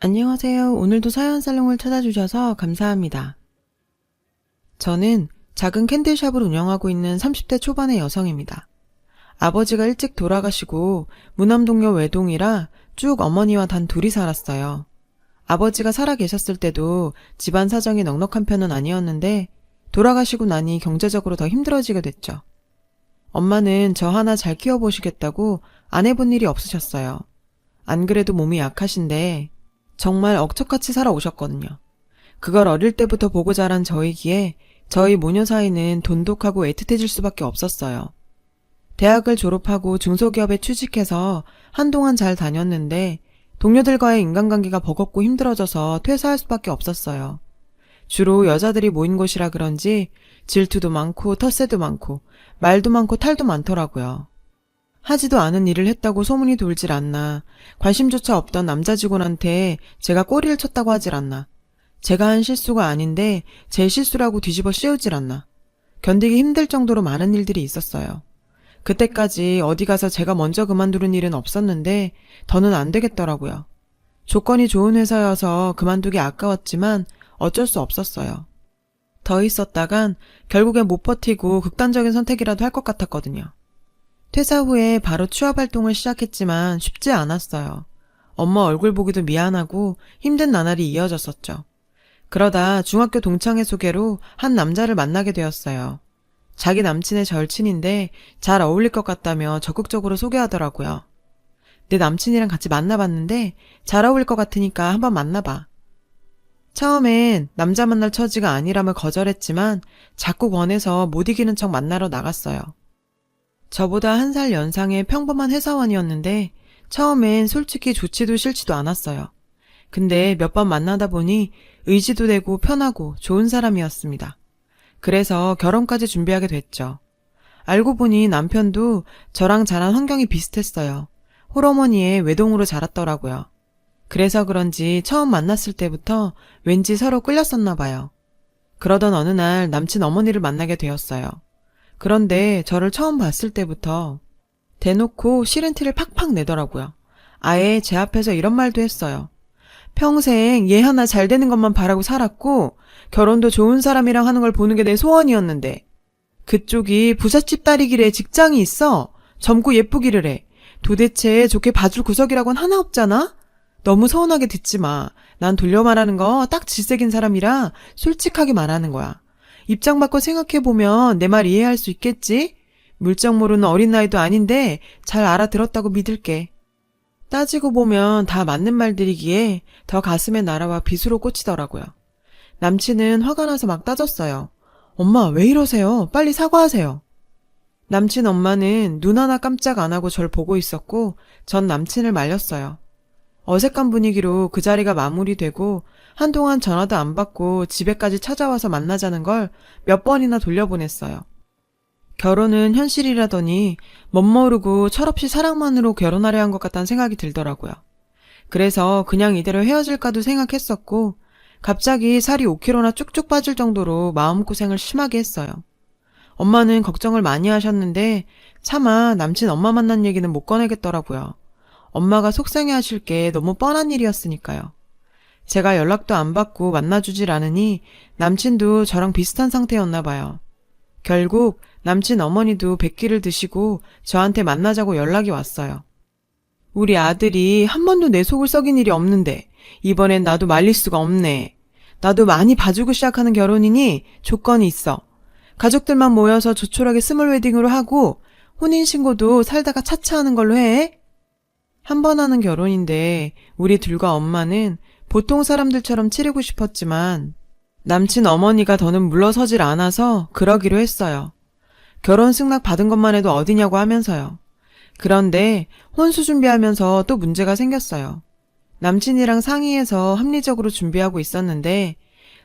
안녕하세요. 오늘도 사연 살롱을 찾아주셔서 감사합니다. 저는 작은 캔들샵을 운영하고 있는 30대 초반의 여성입니다. 아버지가 일찍 돌아가시고 무남동녀 외동이라 쭉 어머니와 단 둘이 살았어요. 아버지가 살아 계셨을 때도 집안 사정이 넉넉한 편은 아니었는데 돌아가시고 나니 경제적으로 더 힘들어지게 됐죠. 엄마는 저 하나 잘 키워보시겠다고 안 해본 일이 없으셨어요. 안 그래도 몸이 약하신데 정말 억척같이 살아오셨거든요. 그걸 어릴 때부터 보고 자란 저이기에 저희 모녀 사이는 돈독하고 애틋해질 수밖에 없었어요. 대학을 졸업하고 중소기업에 취직해서 한동안 잘 다녔는데 동료들과의 인간관계가 버겁고 힘들어져서 퇴사할 수밖에 없었어요. 주로 여자들이 모인 곳이라 그런지 질투도 많고 텃세도 많고 말도 많고 탈도 많더라고요. 하지도 않은 일을 했다고 소문이 돌질 않나, 관심조차 없던 남자 직원한테 제가 꼬리를 쳤다고 하질 않나, 제가 한 실수가 아닌데 제 실수라고 뒤집어 씌우질 않나, 견디기 힘들 정도로 많은 일들이 있었어요. 그때까지 어디 가서 제가 먼저 그만두는 일은 없었는데 더는 안 되겠더라고요. 조건이 좋은 회사여서 그만두기 아까웠지만 어쩔 수 없었어요. 더 있었다간 결국엔 못 버티고 극단적인 선택이라도 할 것 같았거든요. 퇴사 후에 바로 취업 활동을 시작했지만 쉽지 않았어요. 엄마 얼굴 보기도 미안하고 힘든 나날이 이어졌었죠. 그러다 중학교 동창회 소개로 한 남자를 만나게 되었어요. 자기 남친의 절친인데 잘 어울릴 것 같다며 적극적으로 소개하더라고요. 내 남친이랑 같이 만나봤는데 잘 어울릴 것 같으니까 한번 만나봐. 처음엔 남자 만날 처지가 아니라며 거절했지만 자꾸 권해서 못 이기는 척 만나러 나갔어요. 저보다 1살 연상의 평범한 회사원이었는데 처음엔 솔직히 좋지도 싫지도 않았어요. 근데 몇 번 만나다 보니 의지도 되고 편하고 좋은 사람이었습니다. 그래서 결혼까지 준비하게 됐죠. 알고 보니 남편도 저랑 자란 환경이 비슷했어요. 홀어머니의 외동으로 자랐더라고요. 그래서 그런지 처음 만났을 때부터 왠지 서로 끌렸었나 봐요. 그러던 어느 날 남친 어머니를 만나게 되었어요. 그런데 저를 처음 봤을 때부터 대놓고 싫은 티를 팍팍 내더라고요. 아예 제 앞에서 이런 말도 했어요. 평생 얘 하나 잘 되는 것만 바라고 살았고 결혼도 좋은 사람이랑 하는 걸 보는 게 내 소원이었는데 그쪽이 부잣집 딸이길래 직장이 있어. 젊고 예쁘기를 해. 도대체 좋게 봐줄 구석이라고는 하나 없잖아? 너무 서운하게 듣지 마. 난 돌려 말하는 거 딱 질색인 사람이라 솔직하게 말하는 거야. 입장 바꿔 생각해보면 내 말 이해할 수 있겠지? 물정 모르는 어린 나이도 아닌데 잘 알아들었다고 믿을게. 따지고 보면 다 맞는 말들이기에 더 가슴에 날아와 비수로 꽂히더라고요. 남친은 화가 나서 막 따졌어요. 엄마 왜 이러세요? 빨리 사과하세요. 남친 엄마는 눈 하나 깜짝 안 하고 절 보고 있었고 전 남친을 말렸어요. 어색한 분위기로 그 자리가 마무리되고 한동안 전화도 안 받고 집에까지 찾아와서 만나자는 걸 몇 번이나 돌려보냈어요. 결혼은 현실이라더니 멋모르고 철없이 사랑만으로 결혼하려 한 것 같다는 생각이 들더라고요. 그래서 그냥 이대로 헤어질까도 생각했었고 갑자기 살이 5kg나 쭉쭉 빠질 정도로 마음고생을 심하게 했어요. 엄마는 걱정을 많이 하셨는데 차마 남친 엄마 만난 얘기는 못 꺼내겠더라고요. 엄마가 속상해하실 게 너무 뻔한 일이었으니까요. 제가 연락도 안 받고 만나주질 않으니 남친도 저랑 비슷한 상태였나 봐요. 결국 남친 어머니도 백기를 드시고 저한테 만나자고 연락이 왔어요. 우리 아들이 한 번도 내 속을 썩인 일이 없는데 이번엔 나도 말릴 수가 없네. 나도 많이 봐주고 시작하는 결혼이니 조건이 있어. 가족들만 모여서 조촐하게 스몰 웨딩으로 하고 혼인신고도 살다가 차차 하는 걸로 해. 한 번 하는 결혼인데 우리 둘과 엄마는 보통 사람들처럼 치르고 싶었지만 남친 어머니가 더는 물러서질 않아서 그러기로 했어요. 결혼 승낙 받은 것만 해도 어디냐고 하면서요. 그런데 혼수 준비하면서 또 문제가 생겼어요. 남친이랑 상의해서 합리적으로 준비하고 있었는데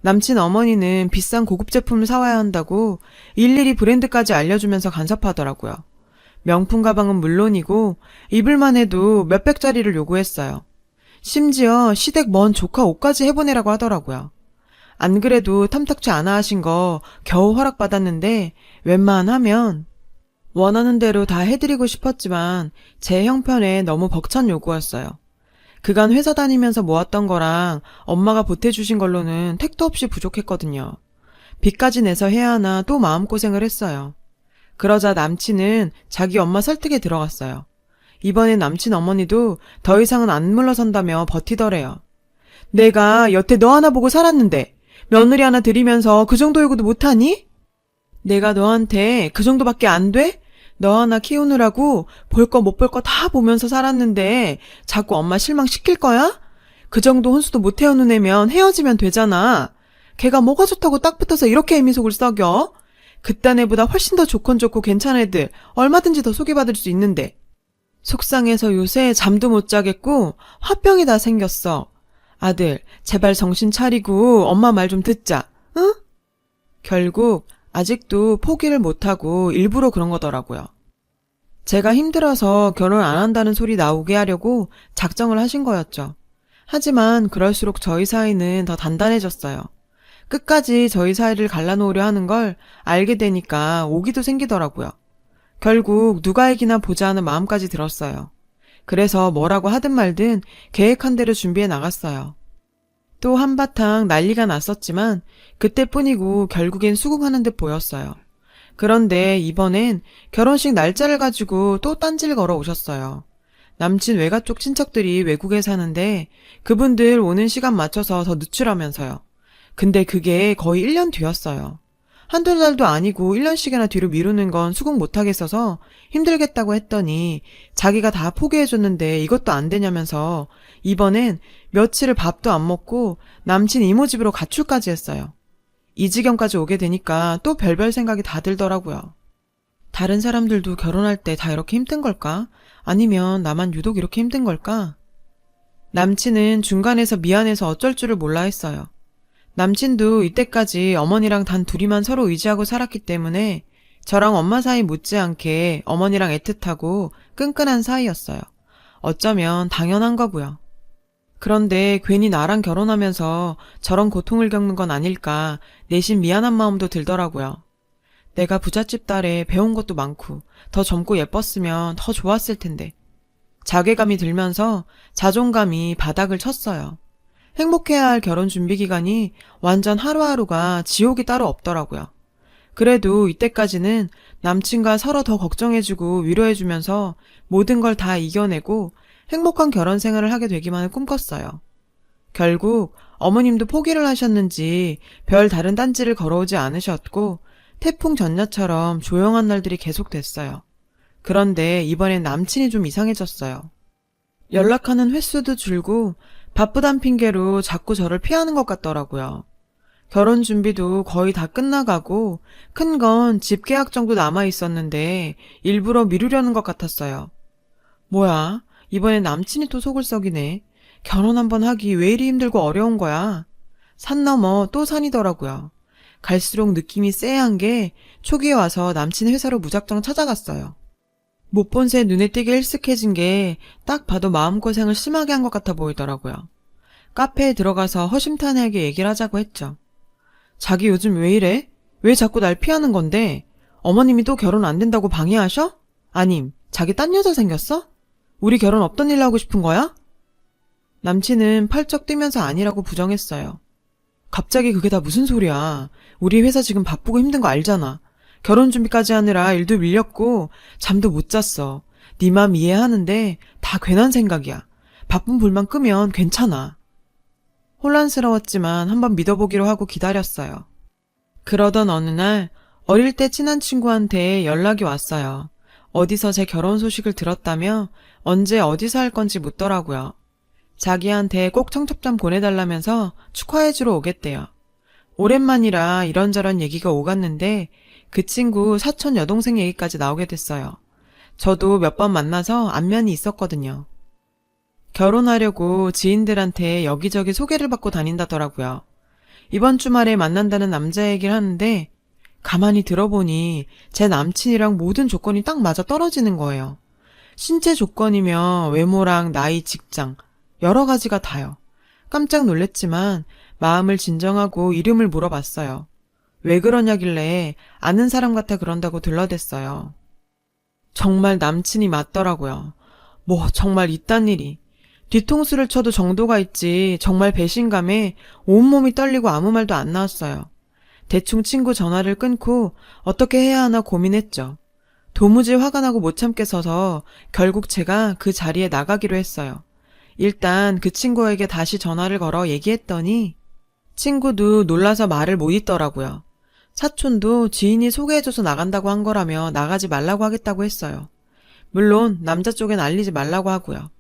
남친 어머니는 비싼 고급 제품을 사와야 한다고 일일이 브랜드까지 알려주면서 간섭하더라고요. 명품 가방은 물론이고 입을만 해도 몇백짜리를 요구했어요. 심지어 시댁 먼 조카 옷까지 해보내라고 하더라고요. 안 그래도 탐탁치 않아 하신 거 겨우 허락받았는데 웬만하면 원하는 대로 다 해드리고 싶었지만 제 형편에 너무 벅찬 요구였어요. 그간 회사 다니면서 모았던 거랑 엄마가 보태주신 걸로는 택도 없이 부족했거든요. 빚까지 내서 해야 하나 또 마음고생을 했어요. 그러자 남친은 자기 엄마 설득에 들어갔어요. 이번엔 남친 어머니도 더 이상은 안 물러선다며 버티더래요. 내가 여태 너 하나 보고 살았는데 며느리 하나 들이면서 그 정도 요구도 못하니? 내가 너한테 그 정도밖에 안 돼? 너 하나 키우느라고 볼 거 못 볼 거 다 보면서 살았는데 자꾸 엄마 실망시킬 거야? 그 정도 혼수도 못 해오는 애면 헤어지면 되잖아. 걔가 뭐가 좋다고 딱 붙어서 이렇게 애미속을 썩여? 그딴 애보다 훨씬 더 좋고 괜찮은 애들 얼마든지 더 소개받을 수 있는데. 속상해서 요새 잠도 못 자겠고 화병이 다 생겼어. 아들, 제발 정신 차리고 엄마 말 좀 듣자. 응? 결국 아직도 포기를 못하고 일부러 그런 거더라고요. 제가 힘들어서 결혼 안 한다는 소리 나오게 하려고 작정을 하신 거였죠. 하지만 그럴수록 저희 사이는 더 단단해졌어요. 끝까지 저희 사이를 갈라놓으려 하는 걸 알게 되니까 오기도 생기더라고요. 결국 누가 이기나 보자 하는 마음까지 들었어요. 그래서 뭐라고 하든 말든 계획한 대로 준비해 나갔어요. 또 한바탕 난리가 났었지만 그때뿐이고 결국엔 수긍하는 듯 보였어요. 그런데 이번엔 결혼식 날짜를 가지고 또 딴지를 걸어 오셨어요. 남친 외가 쪽 친척들이 외국에 사는데 그분들 오는 시간 맞춰서 더 늦추라면서요. 근데 그게 거의 1년 뒤였어요. 한두 달도 아니고 1년씩이나 뒤로 미루는 건 수긍 못하겠어서 힘들겠다고 했더니 자기가 다 포기해줬는데 이것도 안 되냐면서 이번엔 며칠을 밥도 안 먹고 남친 이모 집으로 가출까지 했어요. 이 지경까지 오게 되니까 또 별별 생각이 다 들더라고요. 다른 사람들도 결혼할 때 다 이렇게 힘든 걸까? 아니면 나만 유독 이렇게 힘든 걸까? 남친은 중간에서 미안해서 어쩔 줄을 몰라 했어요. 남친도 이때까지 어머니랑 단 둘이만 서로 의지하고 살았기 때문에 저랑 엄마 사이 못지않게 어머니랑 애틋하고 끈끈한 사이였어요. 어쩌면 당연한 거고요. 그런데 괜히 나랑 결혼하면서 저런 고통을 겪는 건 아닐까 내심 미안한 마음도 들더라고요. 내가 부잣집 딸에 배운 것도 많고 더 젊고 예뻤으면 더 좋았을 텐데. 자괴감이 들면서 자존감이 바닥을 쳤어요. 행복해야 할 결혼 준비 기간이 완전 하루하루가 지옥이 따로 없더라고요. 그래도 이때까지는 남친과 서로 더 걱정해주고 위로해주면서 모든 걸 다 이겨내고 행복한 결혼 생활을 하게 되기만을 꿈꿨어요. 결국 어머님도 포기를 하셨는지 별 다른 딴지를 걸어오지 않으셨고 태풍 전야처럼 조용한 날들이 계속됐어요. 그런데 이번엔 남친이 좀 이상해졌어요. 연락하는 횟수도 줄고 바쁘단 핑계로 자꾸 저를 피하는 것 같더라고요. 결혼 준비도 거의 다 끝나가고 큰 건 집 계약 정도 남아 있었는데 일부러 미루려는 것 같았어요. 뭐야, 이번엔 남친이 또 속을 썩이네. 결혼 한번 하기 왜 이리 힘들고 어려운 거야. 산 넘어 또 산이더라고요. 갈수록 느낌이 쎄한 게 초기에 와서 남친 회사로 무작정 찾아갔어요. 못 본 새 눈에 띄게 일쓱해진 게 딱 봐도 마음고생을 심하게 한 것 같아 보이더라고요. 카페에 들어가서 허심탄회하게 얘기를 하자고 했죠. 자기 요즘 왜 이래? 왜 자꾸 날 피하는 건데? 어머님이 또 결혼 안 된다고 방해하셔? 아님, 자기 딴 여자 생겼어? 우리 결혼 없던 일로 하고 싶은 거야? 남친은 펄쩍 뛰면서 아니라고 부정했어요. 갑자기 그게 다 무슨 소리야. 우리 회사 지금 바쁘고 힘든 거 알잖아. 결혼 준비까지 하느라 일도 밀렸고 잠도 못 잤어. 네 맘 이해하는데 다 괜한 생각이야. 바쁜 불만 끄면 괜찮아. 혼란스러웠지만 한번 믿어보기로 하고 기다렸어요. 그러던 어느 날 어릴 때 친한 친구한테 연락이 왔어요. 어디서 제 결혼 소식을 들었다며 언제 어디서 할 건지 묻더라고요. 자기한테 꼭 청첩장 보내달라면서 축하해주러 오겠대요. 오랜만이라 이런저런 얘기가 오갔는데 그 친구 사촌 여동생 얘기까지 나오게 됐어요. 저도 몇 번 만나서 안면이 있었거든요. 결혼하려고 지인들한테 여기저기 소개를 받고 다닌다더라고요. 이번 주말에 만난다는 남자 얘기를 하는데 가만히 들어보니 제 남친이랑 모든 조건이 딱 맞아 떨어지는 거예요. 신체 조건이며 외모랑 나이, 직장, 여러 가지가 다요. 깜짝 놀랬지만 마음을 진정하고 이름을 물어봤어요. 왜 그러냐길래 아는 사람 같아 그런다고 들러댔어요. 정말 남친이 맞더라고요. 뭐 정말 이딴 일이. 뒤통수를 쳐도 정도가 있지 정말 배신감에 온몸이 떨리고 아무 말도 안 나왔어요. 대충 친구 전화를 끊고 어떻게 해야 하나 고민했죠. 도무지 화가 나고 못 참겠어서 결국 제가 그 자리에 나가기로 했어요. 일단 그 친구에게 다시 전화를 걸어 얘기했더니 친구도 놀라서 말을 못 잇더라고요. 사촌도 지인이 소개해줘서 나간다고 한 거라며 나가지 말라고 하겠다고 했어요. 물론 남자 쪽엔 알리지 말라고 하고요.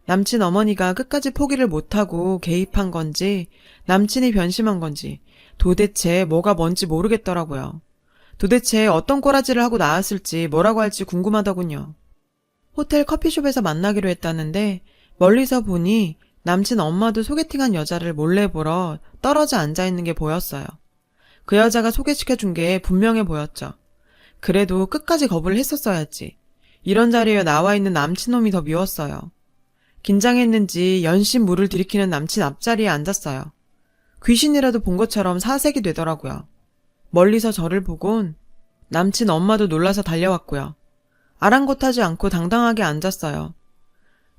남친 어머니가 끝까지 포기를 못하고 개입한 건지 남친이 변심한 건지 도대체 뭐가 뭔지 모르겠더라고요. 도대체 어떤 꼬라지를 하고 나왔을지 뭐라고 할지 궁금하더군요. 호텔 커피숍에서 만나기로 했다는데 멀리서 보니 남친 엄마도 소개팅한 여자를 몰래 보러 떨어져 앉아있는 게 보였어요. 그 여자가 소개시켜준 게 분명해 보였죠. 그래도 끝까지 거부를 했었어야지. 이런 자리에 나와 있는 남친놈이 더 미웠어요. 긴장했는지 연신 물을 들이키는 남친 앞자리에 앉았어요. 귀신이라도 본 것처럼 사색이 되더라고요. 멀리서 저를 보곤 남친 엄마도 놀라서 달려왔고요. 아랑곳하지 않고 당당하게 앉았어요.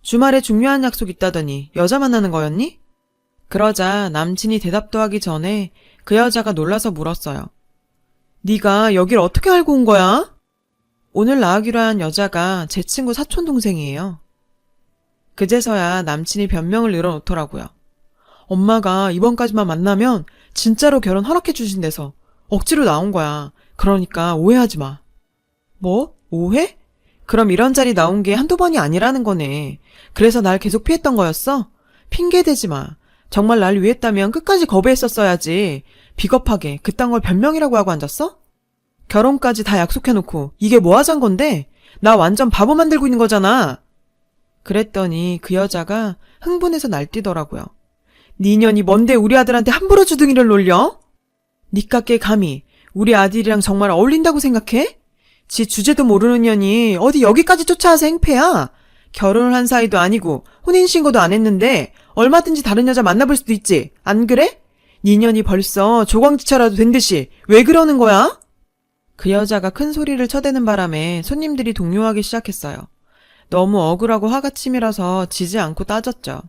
주말에 중요한 약속 있다더니 여자 만나는 거였니? 그러자 남친이 대답도 하기 전에 그 여자가 놀라서 물었어요. 네가 여길 어떻게 알고 온 거야? 오늘 나가기로 한 여자가 제 친구 사촌동생이에요. 그제서야 남친이 변명을 늘어놓더라고요. 엄마가 이번까지만 만나면 진짜로 결혼 허락해 주신대서 억지로 나온 거야. 그러니까 오해하지 마. 뭐? 오해? 그럼 이런 자리 나온 게 한두 번이 아니라는 거네. 그래서 날 계속 피했던 거였어? 핑계대지 마. 정말 날 위했다면 끝까지 거부했었어야지. 비겁하게 그딴 걸 변명이라고 하고 앉았어? 결혼까지 다 약속해놓고 이게 뭐 하자는 건데? 나 완전 바보 만들고 있는 거잖아. 그랬더니 그 여자가 흥분해서 날뛰더라고요. 네 년이 뭔데 우리 아들한테 함부로 주둥이를 놀려? 니깎게 감히 우리 아들이랑 정말 어울린다고 생각해? 지 주제도 모르는 년이 어디 여기까지 쫓아와서 행패야? 결혼을 한 사이도 아니고 혼인신고도 안 했는데 얼마든지 다른 여자 만나볼 수도 있지. 안 그래? 네 년이 벌써 조광지처라도 된 듯이 왜 그러는 거야? 그 여자가 큰 소리를 쳐대는 바람에 손님들이 동요하기 시작했어요. 너무 억울하고 화가 치밀어서 지지 않고 따졌죠.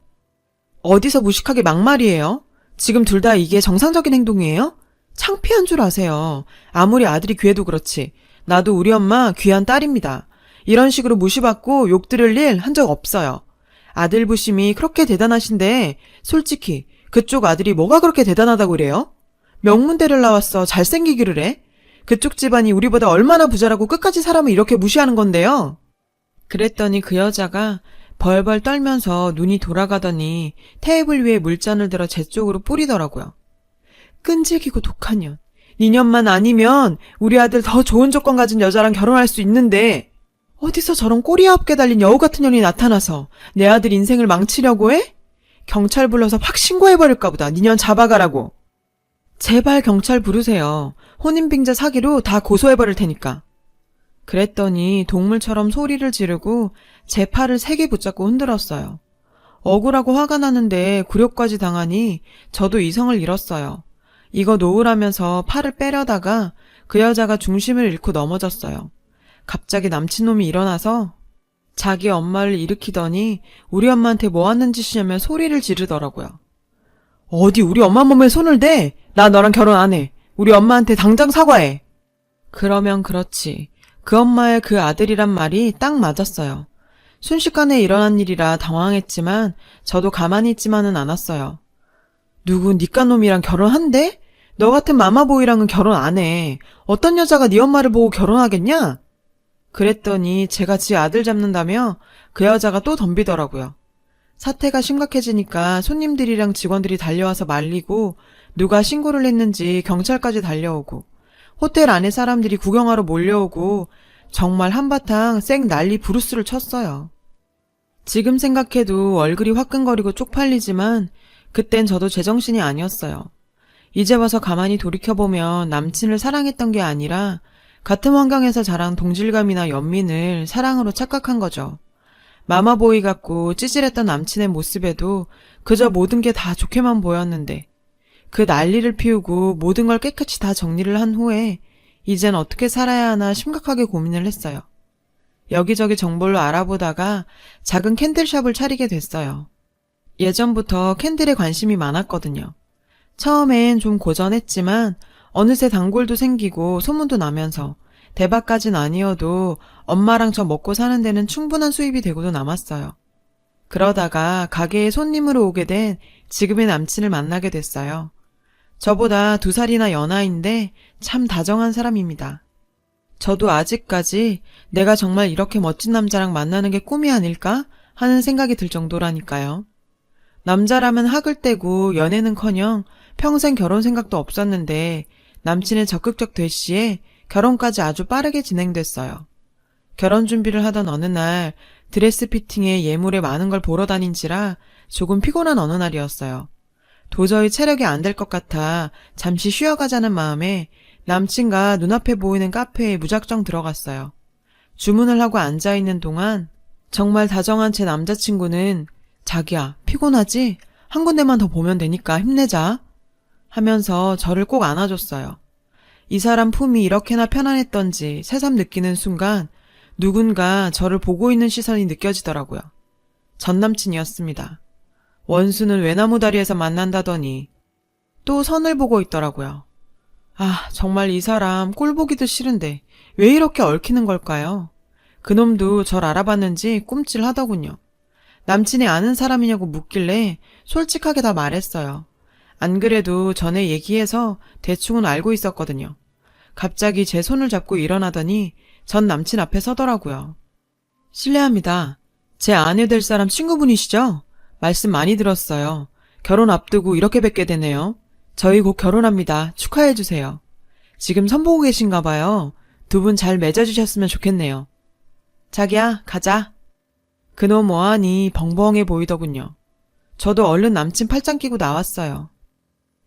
어디서 무식하게 막말이에요? 지금 둘 다 이게 정상적인 행동이에요? 창피한 줄 아세요. 아무리 아들이 귀해도 그렇지. 나도 우리 엄마 귀한 딸입니다. 이런 식으로 무시받고 욕 들을 일 한 적 없어요. 아들 부심이 그렇게 대단하신데 솔직히 그쪽 아들이 뭐가 그렇게 대단하다고 그래요? 명문대를 나왔어 잘생기기를 해? 그쪽 집안이 우리보다 얼마나 부자라고 끝까지 사람을 이렇게 무시하는 건데요? 그랬더니 그 여자가 벌벌 떨면서 눈이 돌아가더니 테이블 위에 물잔을 들어 제 쪽으로 뿌리더라고요. 끈질기고 독한 년. 2년만 아니면 우리 아들 더 좋은 조건 가진 여자랑 결혼할 수 있는데 어디서 저런 꼬리에 없게 달린 여우 같은 년이 나타나서 내 아들 인생을 망치려고 해? 경찰 불러서 확 신고해버릴까 보다. 니 년 잡아가라고. 제발 경찰 부르세요. 혼인빙자 사기로 다 고소해버릴 테니까. 그랬더니 동물처럼 소리를 지르고 제 팔을 세게 붙잡고 흔들었어요. 억울하고 화가 나는데 굴욕까지 당하니 저도 이성을 잃었어요. 이거 놓으라면서 팔을 빼려다가 그 여자가 중심을 잃고 넘어졌어요. 갑자기 남친놈이 일어나서 자기 엄마를 일으키더니 우리 엄마한테 뭐 하는 짓이냐며 소리를 지르더라고요. 어디 우리 엄마 몸에 손을 대? 나 너랑 결혼 안 해. 우리 엄마한테 당장 사과해. 그러면 그렇지. 그 엄마의 그 아들이란 말이 딱 맞았어요. 순식간에 일어난 일이라 당황했지만 저도 가만히 있지만은 않았어요. 누구 니깐 놈이랑 결혼한대? 너 같은 마마보이랑은 결혼 안 해. 어떤 여자가 네 엄마를 보고 결혼하겠냐? 그랬더니 제가 지 아들 잡는다며 그 여자가 또 덤비더라고요. 사태가 심각해지니까 손님들이랑 직원들이 달려와서 말리고 누가 신고를 했는지 경찰까지 달려오고 호텔 안에 사람들이 구경하러 몰려오고 정말 한바탕 쌩 난리 부르스를 쳤어요. 지금 생각해도 얼굴이 화끈거리고 쪽팔리지만 그땐 저도 제정신이 아니었어요. 이제 와서 가만히 돌이켜보면 남친을 사랑했던 게 아니라 같은 환경에서 자란 동질감이나 연민을 사랑으로 착각한 거죠. 마마보이 같고 찌질했던 남친의 모습에도 그저 모든 게 다 좋게만 보였는데 그 난리를 피우고 모든 걸 깨끗이 다 정리를 한 후에 이젠 어떻게 살아야 하나 심각하게 고민을 했어요. 여기저기 정보를 알아보다가 작은 캔들샵을 차리게 됐어요. 예전부터 캔들에 관심이 많았거든요. 처음엔 좀 고전했지만 어느새 단골도 생기고 소문도 나면서 대박까진 아니어도 엄마랑 저 먹고 사는 데는 충분한 수입이 되고도 남았어요. 그러다가 가게에 손님으로 오게 된 지금의 남친을 만나게 됐어요. 저보다 2살이나 연하인데 참 다정한 사람입니다. 저도 아직까지 내가 정말 이렇게 멋진 남자랑 만나는 게 꿈이 아닐까 하는 생각이 들 정도라니까요. 남자라면 학을 떼고 연애는커녕 평생 결혼 생각도 없었는데 남친의 적극적 대시에 결혼까지 아주 빠르게 진행됐어요. 결혼 준비를 하던 어느 날 드레스 피팅에 예물에 많은 걸 보러 다닌지라 조금 피곤한 어느 날이었어요. 도저히 체력이 안 될 것 같아 잠시 쉬어가자는 마음에 남친과 눈앞에 보이는 카페에 무작정 들어갔어요. 주문을 하고 앉아있는 동안 정말 다정한 제 남자친구는 자기야, 피곤하지? 한 군데만 더 보면 되니까 힘내자 하면서 저를 꼭 안아줬어요. 이 사람 품이 이렇게나 편안했던지 새삼 느끼는 순간 누군가 저를 보고 있는 시선이 느껴지더라고요. 전 남친이었습니다. 원수는 외나무 다리에서 만난다더니 또 선을 보고 있더라고요. 아, 정말 이 사람 꼴 보기도 싫은데 왜 이렇게 얽히는 걸까요? 그놈도 절 알아봤는지 꼼찔하더군요. 남친이 아는 사람이냐고 묻길래 솔직하게 다 말했어요. 안 그래도 전에 얘기해서 대충은 알고 있었거든요. 갑자기 제 손을 잡고 일어나더니 전 남친 앞에 서더라고요. 실례합니다. 제 아내 될 사람 친구분이시죠? 말씀 많이 들었어요. 결혼 앞두고 이렇게 뵙게 되네요. 저희 곧 결혼합니다. 축하해주세요. 지금 선보고 계신가 봐요. 두 분 잘 맺어주셨으면 좋겠네요. 자기야, 가자. 그놈 어안이 벙벙해 보이더군요. 저도 얼른 남친 팔짱 끼고 나왔어요.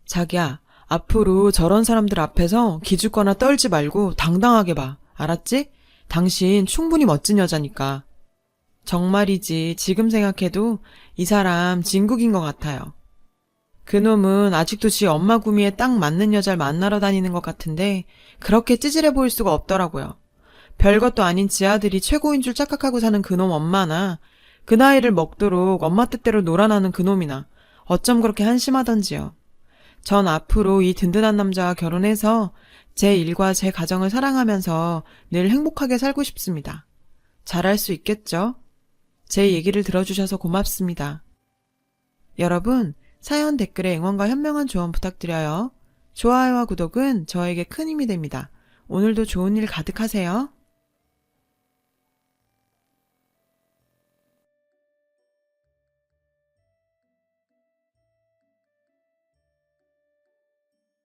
자기야, 앞으로 저런 사람들 앞에서 기죽거나 떨지 말고 당당하게 봐. 알았지? 당신 충분히 멋진 여자니까. 정말이지 지금 생각해도 이 사람 진국인 것 같아요. 그놈은 아직도 지 엄마 구미에 딱 맞는 여자를 만나러 다니는 것 같은데 그렇게 찌질해 보일 수가 없더라고요. 별것도 아닌 지 아들이 최고인 줄 착각하고 사는 그놈 엄마나 그 나이를 먹도록 엄마 뜻대로 놀아나는 그놈이나 어쩜 그렇게 한심하던지요. 전 앞으로 이 든든한 남자와 결혼해서 제 일과 제 가정을 사랑하면서 늘 행복하게 살고 싶습니다. 잘할 수 있겠죠? 제 얘기를 들어주셔서 고맙습니다. 여러분, 사연 댓글에 응원과 현명한 조언 부탁드려요. 좋아요와 구독은 저에게 큰 힘이 됩니다. 오늘도 좋은 일 가득하세요.